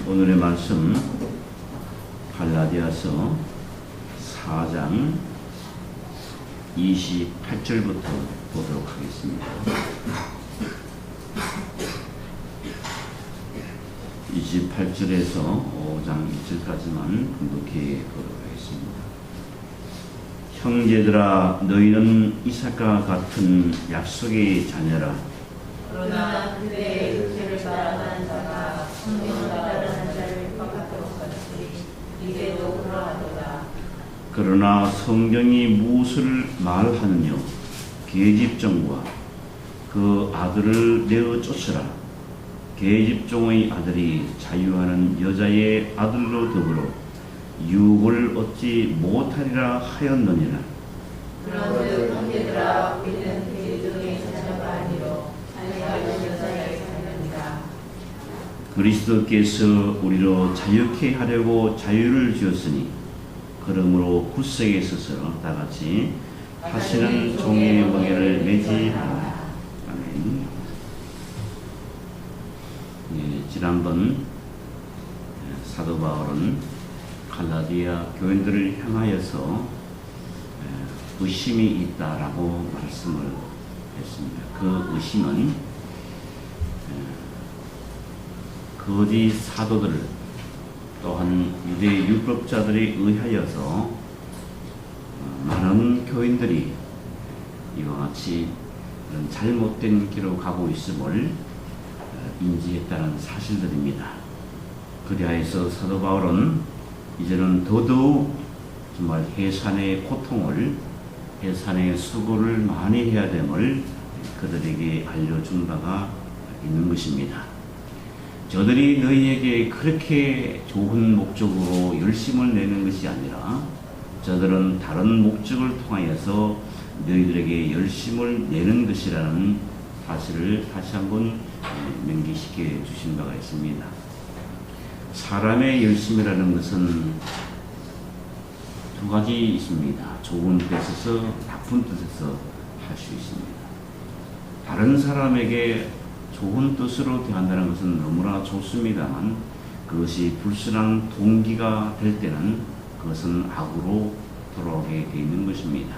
오늘의 말씀 갈라디아서 4장 28절부터 보도록 하겠습니다. 28절에서 5장 1절까지만 분독해 보도록 하겠습니다. 형제들아, 너희는 이삭과 같은 약속의 자녀라. 그러나 그대의 육체를 따라가는 자가 성령을 따르는 자를 핍박하도록 하듯이 이제도 그러하도다. 그러나 성경이 무엇을 말하느냐? 계집종과 그 아들을 내어 쫓으라. 계집종의 아들이 자유하는 여자의 아들로 더불어 유업을 얻지 못하리라 하였느니라. 그런즉 형제들아, 우리는 계집종의 자녀가 아니로 자유하는 여자의 자녀니라. 그리스도께서 우리로 자유케 하려고 자유를 주었으니 그러므로 굳세게 서서 다같이 다시는 종의 멍에를 매지 말라. 아멘. 지난번 사도 바울은 갈라디아 교인들을 향하여서 의심이 있다라고 말씀을 했습니다. 그 의심은 거짓 사도들 또한 유대 율법자들에 의하여서 많은 교인들이 이와 같이 그런 잘못된 길로 가고 있음을 인지했다는 사실들입니다. 그리하여서 사도 바울은 이제는 더더욱 정말 해산의 고통을, 해산의 수고를 많이 해야 됨을 그들에게 알려준 바가 있는 것입니다. 저들이 너희에게 그렇게 좋은 목적으로 열심을 내는 것이 아니라 저들은 다른 목적을 통하여서 너희들에게 열심을 내는 것이라는 사실을 다시 한번 명기시켜 주신 바가 있습니다. 사람의 열심이라는 것은 두 가지 있습니다. 좋은 뜻에서 나쁜 뜻에서 할 수 있습니다. 다른 사람에게 좋은 뜻으로 대한다는 것은 너무나 좋습니다만 그것이 불순한 동기가 될 때는 그것은 악으로 돌아오게 되어 있는 것입니다.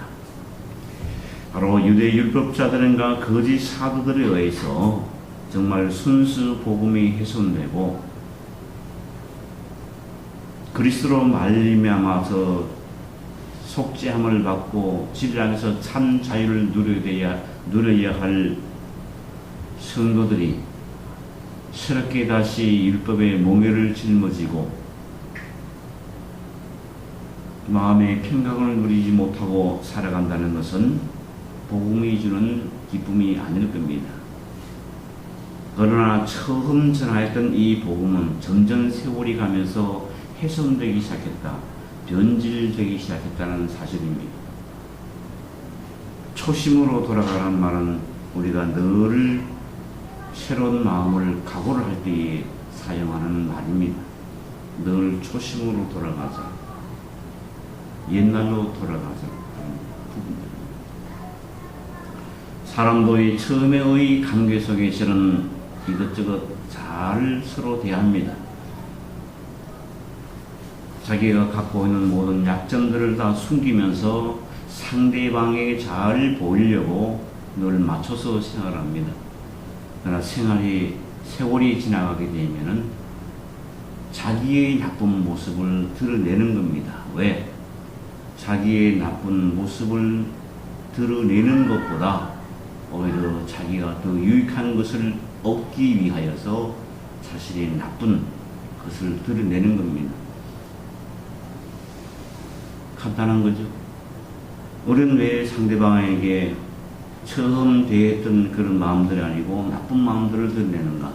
바로 유대 율법자들과 거짓 사도들에 의해서 정말 순수 복음이 훼손되고 그리스도로 말미암아서 속죄함을 받고 진리안에서 참 자유를 누려야 할 성도들이 새롭게 다시 율법의 몽해를 짊어지고 마음의 평강을 누리지 못하고 살아간다는 것은 복음이 주는 기쁨이 아닐 겁니다. 그러나 처음 전하였던 이 복음은 점점 세월이 가면서 훼손되기 시작했다, 변질되기 시작했다는 사실입니다. 초심으로 돌아가라는 말은 우리가 늘 새로운 마음을 각오를 할 때에 사용하는 말입니다. 늘 초심으로 돌아가자, 옛날로 돌아가자 하는 부분입니다. 사람들이 처음에의 관계 속에서는 이것저것 잘 서로 대합니다. 자기가 갖고 있는 모든 약점들을 다 숨기면서 상대방에게 잘 보이려고 늘 맞춰서 생활합니다. 그러나 세월이 지나가게 되면은 자기의 나쁜 모습을 드러내는 겁니다. 왜? 자기의 나쁜 모습을 드러내는 것보다 오히려 자기가 더 유익한 것을 얻기 위하여서 자신의 나쁜 것을 드러내는 겁니다. 간단한 거죠. 우리는 왜 상대방에게 처음 대했던 그런 마음들이 아니고 나쁜 마음들을 드러내는가?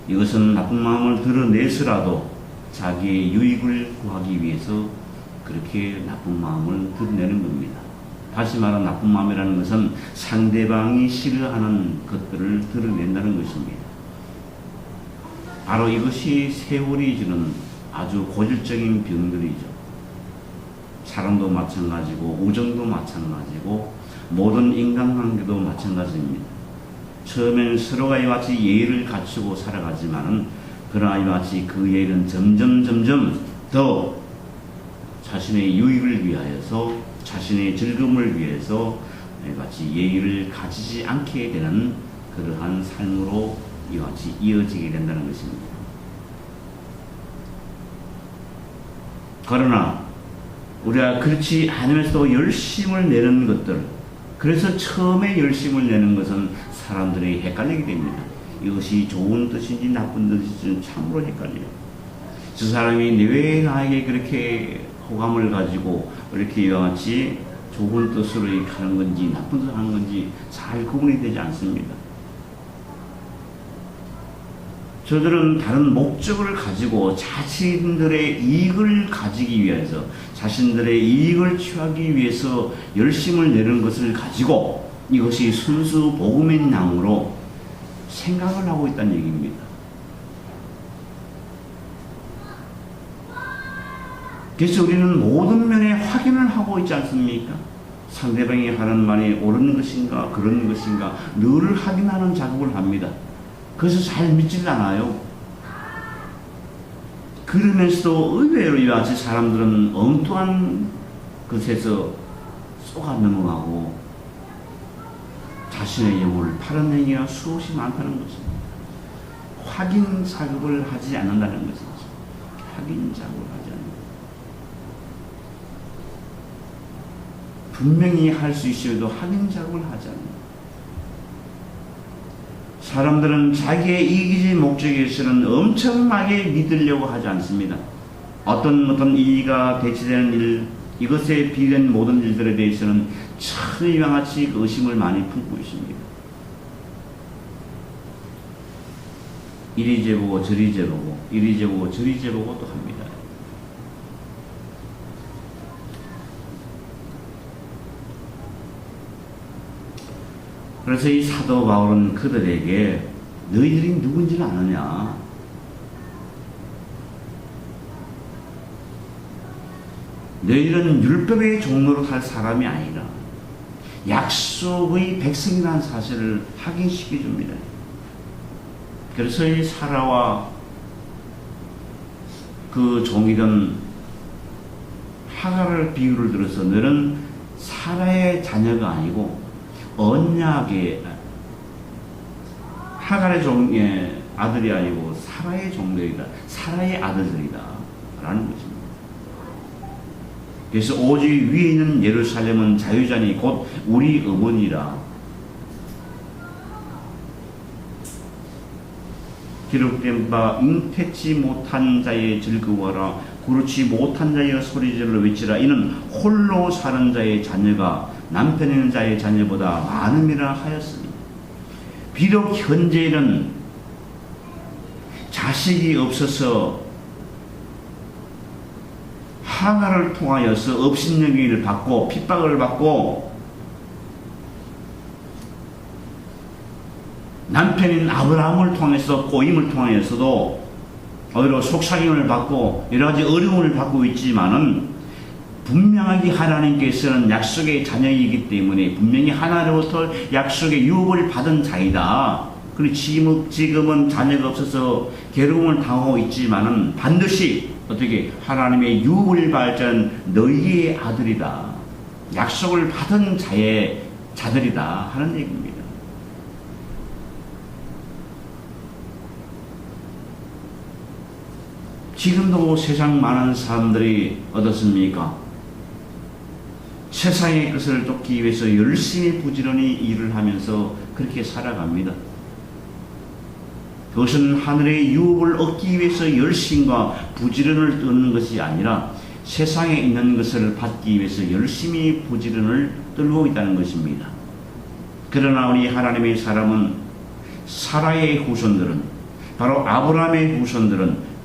이것은 나쁜 마음을 드러내서라도 자기의 유익을 구하기 위해서 그렇게 나쁜 마음을 드러내는 겁니다. 다시 말하면 나쁜 마음이라는 것은 상대방이 싫어하는 것들을 드러낸다는 것입니다. 바로 이것이 세월이 주는 아주 고질적인 병들이죠. 사랑도 마찬가지고 우정도 마찬가지고 모든 인간관계도 마찬가지입니다. 처음에는 서로가 이와 같이 예의를 갖추고 살아가지만은 그러나 이와 같이 그 예일은 점점 더 자신의 유익을 위하여서, 자신의 즐거움을 위해서 같이 예의를 가지지 않게 되는 그러한 삶으로 이와 같이 이어지게 된다는 것입니다. 그러나 우리가 그렇지 않으면서도 열심을 내는 것들, 그래서 처음에 열심을 내는 것은 사람들이 헷갈리게 됩니다. 이것이 좋은 뜻인지 나쁜 뜻인지 참으로 헷갈려요. 저 사람이 왜 나에게 그렇게 호감을 가지고 이렇게 이와 같이 좋은 뜻으로 이렇게 하는 건지 나쁜 뜻을 하는 건지 잘 구분이 되지 않습니다. 저들은 다른 목적을 가지고 자신들의 이익을 가지기 위해서, 자신들의 이익을 취하기 위해서 열심을 내는 것을 가지고 이것이 순수 복음의 양으로 생각을 하고 있다는 얘기입니다. 그래서 우리는 모든 면에 확인을 하고 있지 않습니까? 상대방이 하는 말이 옳은 것인가 그런 것인가 늘 확인하는 작업을 합니다. 그래서 잘 믿질 않아요. 그러면서도 의외로 이와 같이 사람들은 엉뚱한 것에서 쏘가 넘어가고 자신의 영혼을 파는 행위가 수없이 많다는 것입니다. 확인 작업을 하지 않는다는 것이죠. 확인 작업을 하지 않는다. 분명히 할 수 있어도 확인 작업을 하지 않는다. 사람들은 자기의 이기적인 목적에서는 엄청나게 믿으려고 하지 않습니다. 어떤 이의가 대치되는 일, 이것에 비례된 모든 일들에 대해서는 참 이와 같이 의심을 많이 품고 있습니다. 이리 재보고 저리 재보고 이리 재보고 저리 재보고 또 합니다. 그래서 이 사도 바울은 그들에게 너희들이 누군지는 아느냐? 너희는 율법의 종로로 살 사람이 아니라 약속의 백성이라는 사실을 확인시켜 줍니다. 그래서 이 사라와 그 종이던 하갈을 비유를 들어서 너는 사라의 자녀가 아니고 언약의 하갈의 종의 아들이 아니고 사라의 종들이다. 사라의 아들들이다. 라는 것입니다. 그래서 오직 위에 있는 예루살렘은 자유자니 곧 우리 어머니라. 기록된 바 잉태치 못한 자의 즐거워라. 그렇지 못한 자의 소리질러 외치라. 이는 홀로 사는 자의 자녀가 남편 있는 자의 자녀보다 많음이라 하였으니 비록 현재는 자식이 없어서 하갈을 통하여서 업신여기를 받고 핍박을 받고 남편인 아브라함을 통해서 꼬임을 통하여서도 오히려 속삭임을 받고 여러 가지 어려움을 받고 있지만은 분명하게 하나님께서는 약속의 자녀이기 때문에 분명히 하나님으로부터 약속의 유업을 받은 자이다. 그리고 지금은 자녀가 없어서 괴로움을 당하고 있지만은 반드시 어떻게 하나님의 유업을 받은 너희의 아들이다. 약속을 받은 자의 자들이다 하는 얘기입니다. 지금도 세상 많은 사람들이 어떻습니까? 세상의 것을 쫓기 위해서 열심히 부지런히 일을 하면서 그렇게 살아갑니다. 그것은 하늘의 유업을 얻기 위해서 열심과 부지런을 얻는 것이 아니라 세상에 있는 것을 받기 위해서 열심히 부지런을 떨고 있다는 것입니다. 그러나 우리 하나님의 사람은 사라의 후손들은 바로 아브라함의 후손들은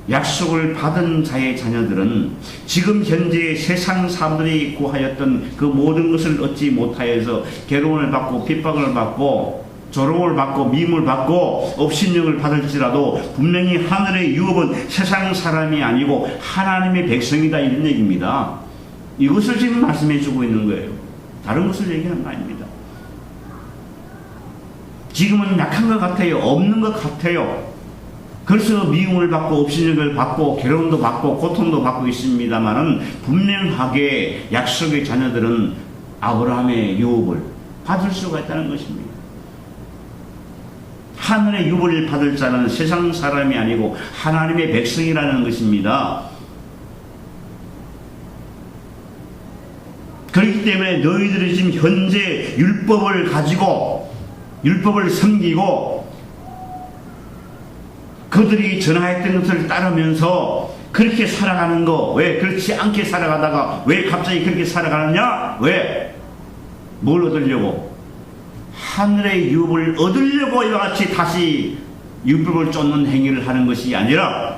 약속을 받은 자의 자녀들은 지금 현재 세상 사람들이 구하였던 그 모든 것을 얻지 못하여서 괴로움을 받고 핍박을 받고 조롱을 받고 미움을 받고 업신여김을 받을지라도 분명히 하늘의 유업은 세상 사람이 아니고 하나님의 백성이다 이런 얘기입니다. 이것을 지금 말씀해 주고 있는 거예요. 다른 것을 얘기하는 거 아닙니다. 지금은 약한 것 같아요. 없는 것 같아요. 그래서 미움을 받고 업신여김을 받고 괴로움도 받고 고통도 받고 있습니다만은 분명하게 약속의 자녀들은 아브라함의 유업을 받을 수가 있다는 것입니다. 하늘의 유업을 받을 자는 세상 사람이 아니고 하나님의 백성이라는 것입니다. 그렇기 때문에 너희들이 지금 현재 율법을 가지고 율법을 섬기고 그들이 전하했던 것을 따르면서 그렇게 살아가는 거, 왜 그렇지 않게 살아가다가 왜 갑자기 그렇게 살아가느냐? 왜? 뭘 얻으려고? 하늘의 유업을 얻으려고 이와 같이 다시 율법을 쫓는 행위를 하는 것이 아니라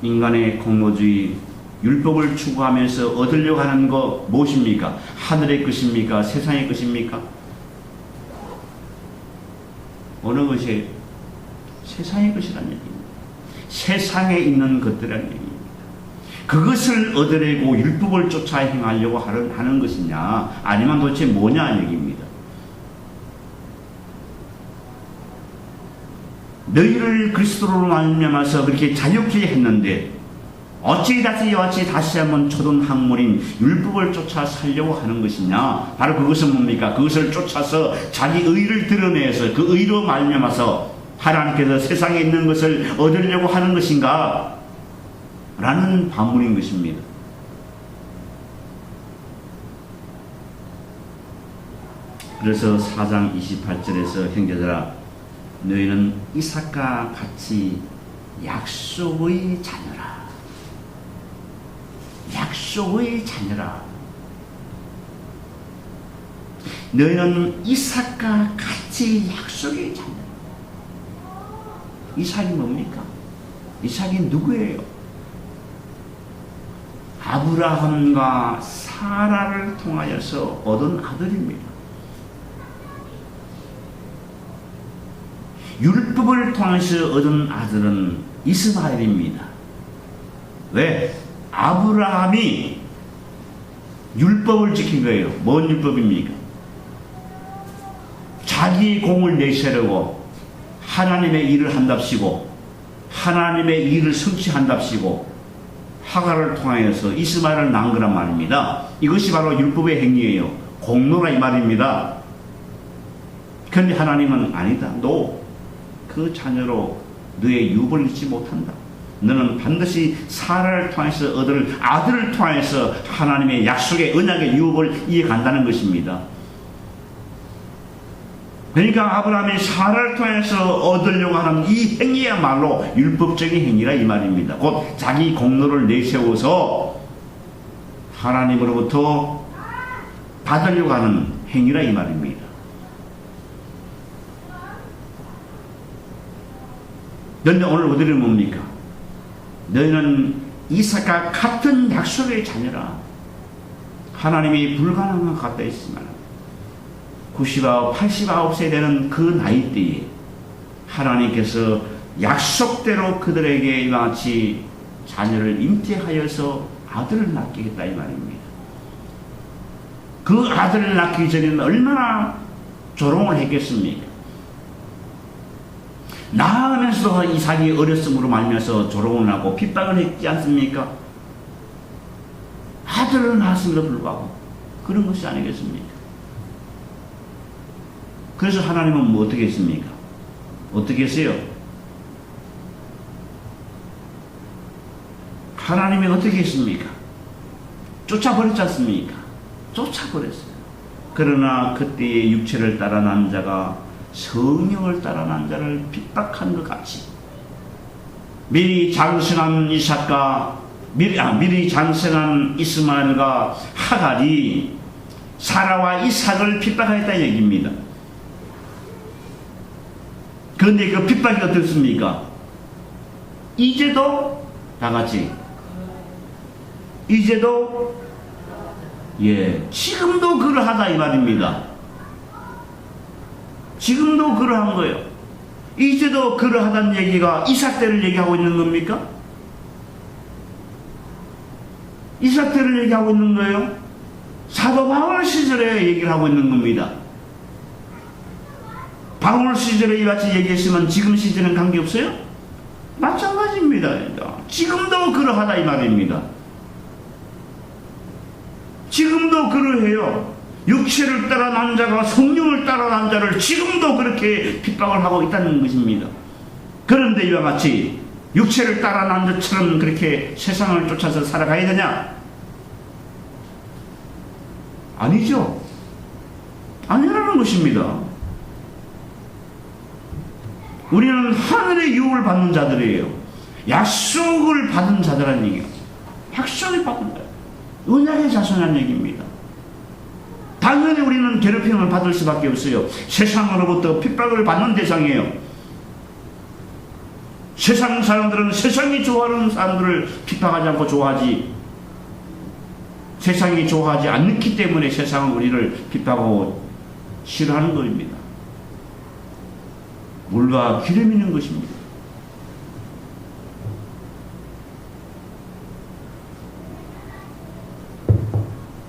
인간의 공로주의, 율법을 추구하면서 얻으려고 하는 거 무엇입니까? 하늘의 것입니까? 세상의 것입니까? 어느 것이 세상의 것이라는 얘기입니다. 세상에 있는 것들이라는 얘기입니다. 그것을 얻으려고 율법을 쫓아 행하려고 하는 것이냐, 아니면 도대체 뭐냐 얘기입니다. 너희를 그리스도로 말미암아서 그렇게 자유케 했는데 어찌 다시 한번 초등 학문인 율법을 쫓아 살려고 하는 것이냐? 바로 그것은 뭡니까? 그것을 쫓아서 자기 의를 드러내서 그 의로 말미암아서 하나님께서 세상에 있는 것을 얻으려고 하는 것인가? 라는 반문인 것입니다. 그래서 4장 28절에서 형제들아 너희는 이삭과 같이 약속의 자녀라. 약속의 자녀라. 너희는 이삭과 같이 약속의 자녀. 이삭이 뭡니까? 이삭이 누구예요? 아브라함과 사라를 통하여서 얻은 아들입니다. 율법을 통해서 얻은 아들은 이스마엘입니다. 왜? 아브라함이 율법을 지킨 거예요. 뭔 율법입니까? 자기 공을 내세우고 하나님의 일을 한답시고 하나님의 일을 성취한답시고 하가를 통하여서 이스마엘을 낳은 거란 말입니다. 이것이 바로 율법의 행위예요. 공로라 이 말입니다. 그런데 하나님은 아니다. 너 그 자녀로 너의 유업을 잊지 못한다. 너는 반드시 사라를 통해서 얻을 아들을 통해서 하나님의 약속의 언약의 유업을 이어간다는 것입니다. 그러니까 아브라함이 사라를 통해서 얻으려고 하는 이 행위야말로 율법적인 행위라 이 말입니다. 곧 자기 공로를 내세워서 하나님으로부터 받으려고 하는 행위라 이 말입니다. 그런데 오늘 우리는 뭡니까? 너희는 이삭과 같은 약속의 자녀라. 하나님이 불가능한 것 같다 했지만 99, 89세 되는 그 나이대에 하나님께서 약속대로 그들에게 이와 같이 자녀를 잉태하여서 아들을 낳게 했다 이 말입니다. 그 아들을 낳기 전에는 얼마나 조롱을 했겠습니까? 낳으면서도 이삭이 어렸음으로 말미암아서 조롱을 하고 핍박을 했지 않습니까? 아들을 낳았음에도 불구하고 그런 것이 아니겠습니까? 그래서 하나님은 뭐 어떻게 했습니까? 어떻게 했어요? 하나님이 어떻게 했습니까? 쫓아버렸지 않습니까? 쫓아버렸어요. 그러나 그때의 육체를 따라 난 자가 성령을 따라 난 자를 핍박한 것 같이 미리 장성한 이삭과 미리 장성한 이스마엘과 하갈이 사라와 이삭을 핍박하였다는 얘기입니다. 그런데 그 핍박이 어떻습니까? 이제도 다 같이 이제도 지금도 그러하다 이 말입니다. 지금도 그러한 거예요. 이제도 그러하다는 얘기가 이삭 때를 얘기하고 있는 겁니까? 이삭 때를 얘기하고 있는 거예요? 사도 바울 시절에 얘기를 하고 있는 겁니다. 바울 시절에 이같이 얘기했으면 지금 시절은 관계없어요? 마찬가지입니다. 지금도 그러하다 이 말입니다. 지금도 그러해요. 육체를 따라 난 자가 성령을 따라 난 자를 지금도 그렇게 핍박을 하고 있다는 것입니다. 그런데 이와 같이 육체를 따라 난 자처럼 그렇게 세상을 쫓아서 살아가야 되냐? 아니죠. 아니라는 것입니다. 우리는 하늘의 유업을 받는 자들이에요. 약속을 받은 자들이라는 얘기예요. 약속을 받은 자. 은혜의 자손이라는 얘기입니다. 당연히 우리는 괴롭힘을 받을 수밖에 없어요. 세상으로부터 핍박을 받는 대상이에요. 세상 사람들은 세상이 좋아하는 사람들을 핍박하지 않고 좋아하지, 세상이 좋아하지 않기 때문에 세상은 우리를 핍박하고 싫어하는 것입니다. 물과 기름 있는 것입니다.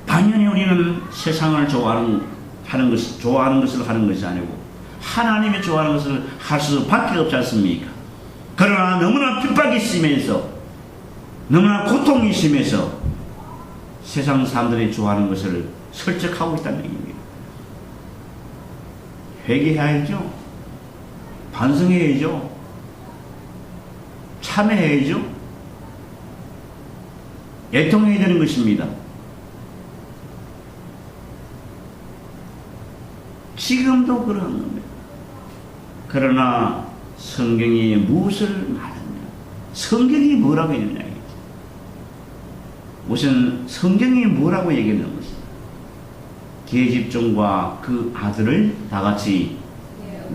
당연히 우리는 세상을 좋아하는 것을 하는 것이 아니고 하나님이 좋아하는 것을 할 수밖에 없지 않습니까? 그러나 너무나 핍박이 심해서, 너무나 고통이 심해서 세상 사람들이 좋아하는 것을 설득하고 있다는 얘기입니다. 회개해야죠. 반성해야죠. 참회해야죠. 애통해야 되는 것입니다. 지금도 그러한 겁니다. 그러나 성경이 무엇을 말하느냐? 성경이 뭐라고 했느냐? 우선 성경이 뭐라고 얘기하는 것이냐? 계집종과 그 아들을 다 같이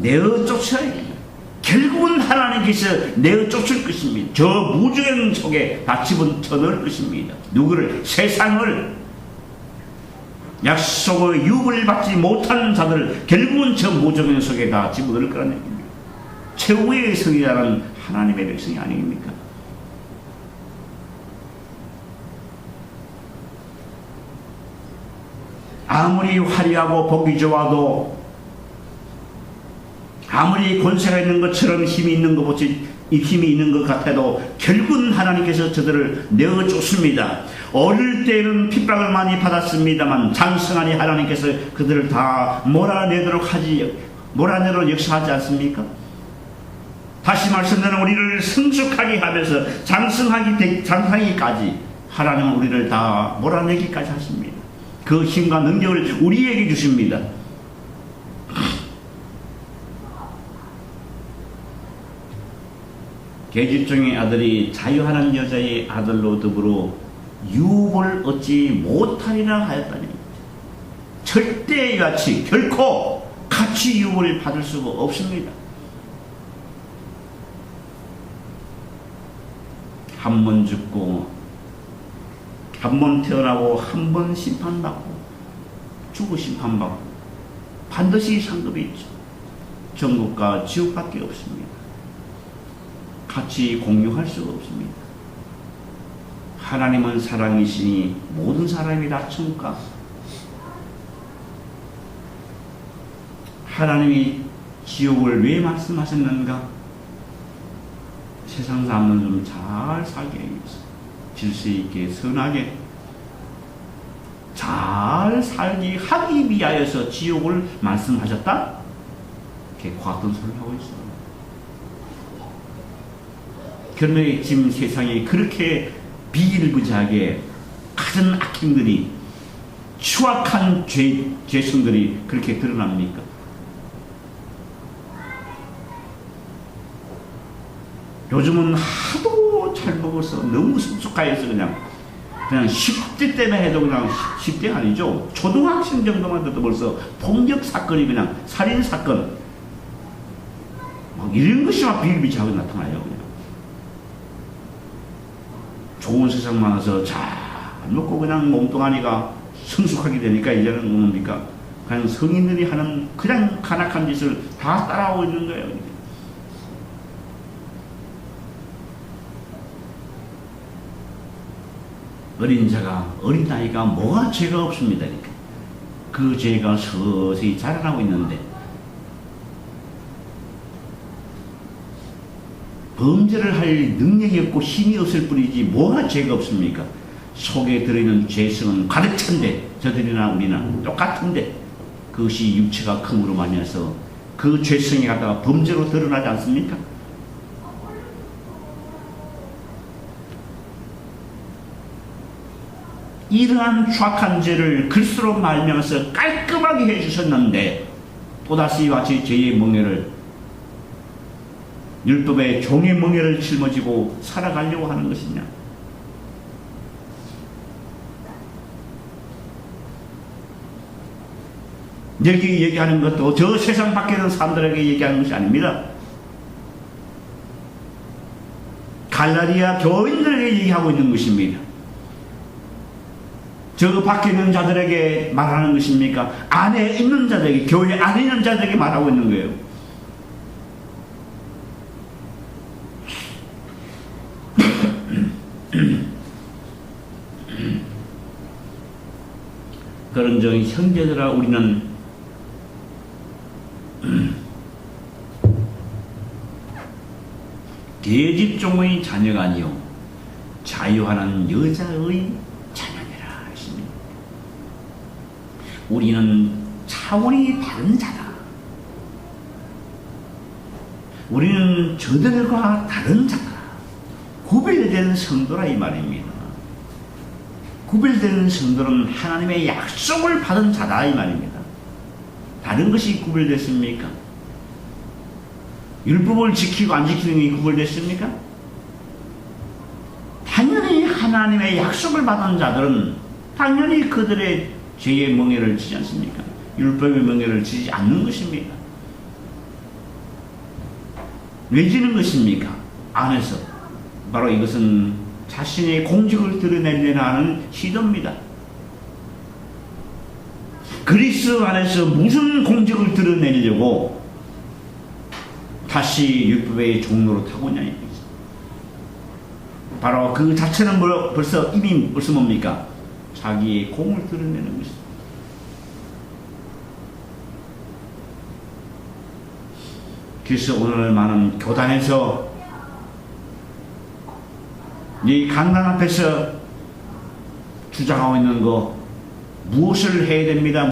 내어 쫓아야 됩니다. 결국은 하나님께서 내어 쫓을 것입니다. 저 무주행 속에 다 집어넣을 것입니다. 누구를? 세상을. 약속의 유업을 받지 못하는 자들, 결국은 저 무주행 속에 다 집어넣을 거라는 얘기입니다. 최후의 성이라는 하나님의 백성이 아닙니까? 아무리 화려하고 보기 좋아도, 아무리 권세가 있는 것처럼 힘이 있는 것 같아도 결국은 하나님께서 저들을 내어 쫓습니다. 어릴 때는 핍박을 많이 받았습니다만 장성하니 하나님께서 그들을 다 몰아내도록 역사하지 않습니까? 다시 말씀드리면 우리를 성숙하게 하면서 장성하기까지 하나님은 우리를 다 몰아내기까지 하십니다. 그 힘과 능력을 우리에게 주십니다. 계집종의 아들이 자유하는 여자의 아들로 더불어 유업을 얻지 못하리라 하였다니, 절대 같이 결코 같이 유업을 받을 수가 없습니다. 한 번 죽고, 한 번 태어나고, 한 번 심판받고, 죽고 심판받고, 반드시 상급이 있죠. 천국과 지옥밖에 없습니다. 같이 공유할 수가 없습니다. 하나님은 사랑이시니 모든 사람이 다 천국 가. 하나님이 지옥을 왜 말씀하셨는가? 세상 사람은 좀 잘 살게 하기 위해서, 질서 있게 선하게 잘 살게 하기 위하여서 지옥을 말씀하셨다? 이렇게 과학된 소리를 하고 있어요. 그런데 지금 세상에 그렇게 비일부재하게 가진 악행들이, 추악한 죄성들이 그렇게 드러납니까? 요즘은 하도 잘 먹어서 너무 성숙하여서 그냥 10대 때만 해도 그냥 10대 아니죠. 초등학생 정도만 돼도 벌써 폭력 사건이 그냥 살인 사건 막 이런 것이 막 비일비재하게 나타나요. 그냥. 좋은 세상 많아서 잘 먹고 그냥 몸뚱아리가 성숙하게 되니까 이제는 뭡니까? 그냥 성인들이 하는 그냥 간악한 짓을 다 따라하고 있는 거예요. 어린 나이가 뭐가 죄가 없습니다. 그 죄가 서서히 자라나고 있는데 범죄를 할 능력이 없고 힘이 없을 뿐이지 뭐가 죄가 없습니까? 속에 들어있는 죄성은 가득 찬데 저들이나 우리나 똑같은데 그것이 육체가 큼으로 말미암아서 그 죄성이 갖다가 범죄로 드러나지 않습니까? 이러한 추악한 죄를 그리스도로 말미암아서 깔끔하게 해주셨는데 또다시 마치 죄의 멍에를 율법의 종의 멍에를 짊어지고 살아가려고 하는 것이냐? 여기 얘기하는 것도 저 세상 밖에 있는 사람들에게 얘기하는 것이 아닙니다. 갈라디아 교인들에게 얘기하고 있는 것입니다. 저 밖에 있는 자들에게 말하는 것입니까? 안에 있는 자들에게, 교회 안에 있는 자들에게 말하고 있는 거예요. 그런 점 형제들아 우리는 계집종의 자녀가 아니요 자유하는 여자의 자녀니라 하십니다. 우리는 차원이 다른 자다. 우리는 저들과 다른 자다. 구별된 성도라 이 말입니다. 구별된 성도는 하나님의 약속을 받은 자다 이 말입니다. 다른 것이 구별됐습니까? 율법을 지키고 안 지키는 게 구별됐습니까? 당연히 하나님의 약속을 받은 자들은 당연히 그들의 죄의 멍에를 지지 않습니까? 율법의 멍에를 지지 않는 것입니다. 왜 지는 것입니까? 안에서 바로 이것은 자신의 공직을 드러내려는 하는 시도입니다. 그리스도 안에서 무슨 공직을 드러내려고 다시 율법의 종로로 타고냐 이거죠. 바로 그 자체는 벌써 뭡니까? 자기의 공을 드러내는 것입니다. 그래서 오늘 많은 교단에서 이 강단 앞에서 주장하고 있는 거 무엇을 해야 됩니다.